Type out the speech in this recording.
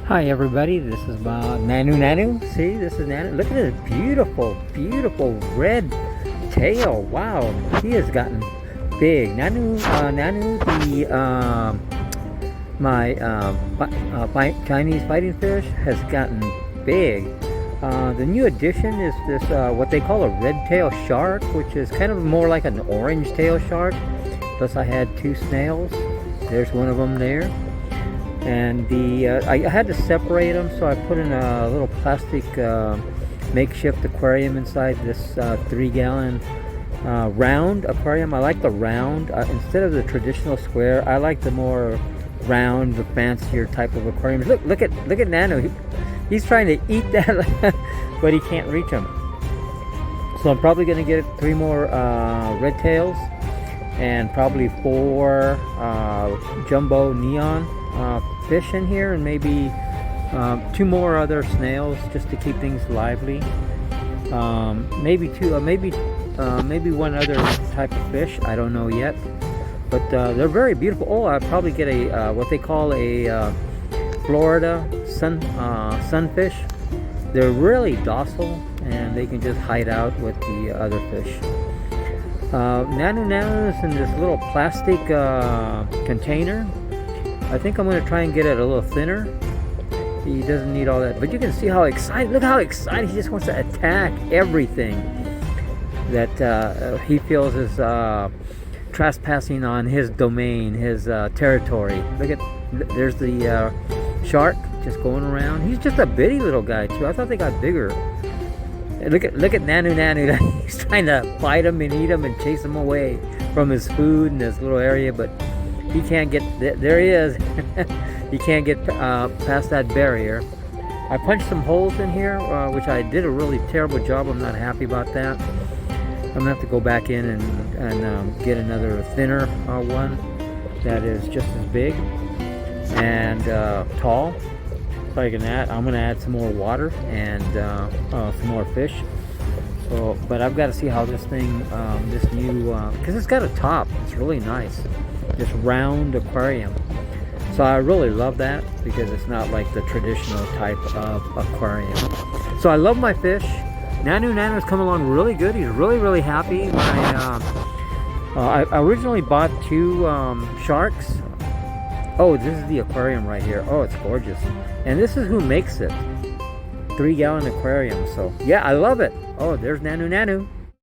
Hi everybody, this is Nanu. See, this is Nanu. Look at this beautiful red tail. Wow, he has gotten big. Nanu, my Chinese fighting fish has gotten big. The new addition is this what they call a red tail shark, which is kind of more like an orange tail shark. Plus, I had two snails. There's one of them there. And I had to separate them, so I put in a little plastic makeshift aquarium inside this 3-gallon round aquarium. I like the round instead of the traditional square. I like the more round, the fancier type of aquariums. Look at Nano. He's trying to eat that, but he can't reach them. So I'm probably going to get 3 more red tails and probably 4 jumbo neon fish in here, and maybe 2 more other snails just to keep things lively. Maybe 1 other type of fish. I don't know yet, but they're very beautiful. Oh, I'll probably get a what they call a Florida sunfish. They're really docile, and they can just hide out with the other fish. Nanu is in this little plastic container. I think I'm going to try and get it a little thinner. He doesn't need all that, but you can see how excited. Look how excited he just wants to attack everything that he feels is trespassing on his domain, his territory. There's the shark just going around. He's just a bitty little guy too. I thought they got bigger. Look at Nanu. He's trying to fight him and eat him and chase him away from his food in this little area, but he can't get. There he is. He can't get past that barrier. I punched some holes in here, which I did a really terrible job. I'm not happy about that. I'm gonna have to go back in and get another thinner one that is just as big and tall. So I'm gonna add some more water and some more fish. So, but I've got to see how this thing, this new, because it's got a top. It's really nice. This round aquarium. So I really love that because it's not like the traditional type of aquarium. So I love my fish. Nanu's come along really good. He's really happy. I originally bought 2 sharks. Oh, this is the aquarium right here. Oh, it's gorgeous. And this is who makes it. 3-gallon aquarium. So yeah, I love it. Oh, there's Nanu.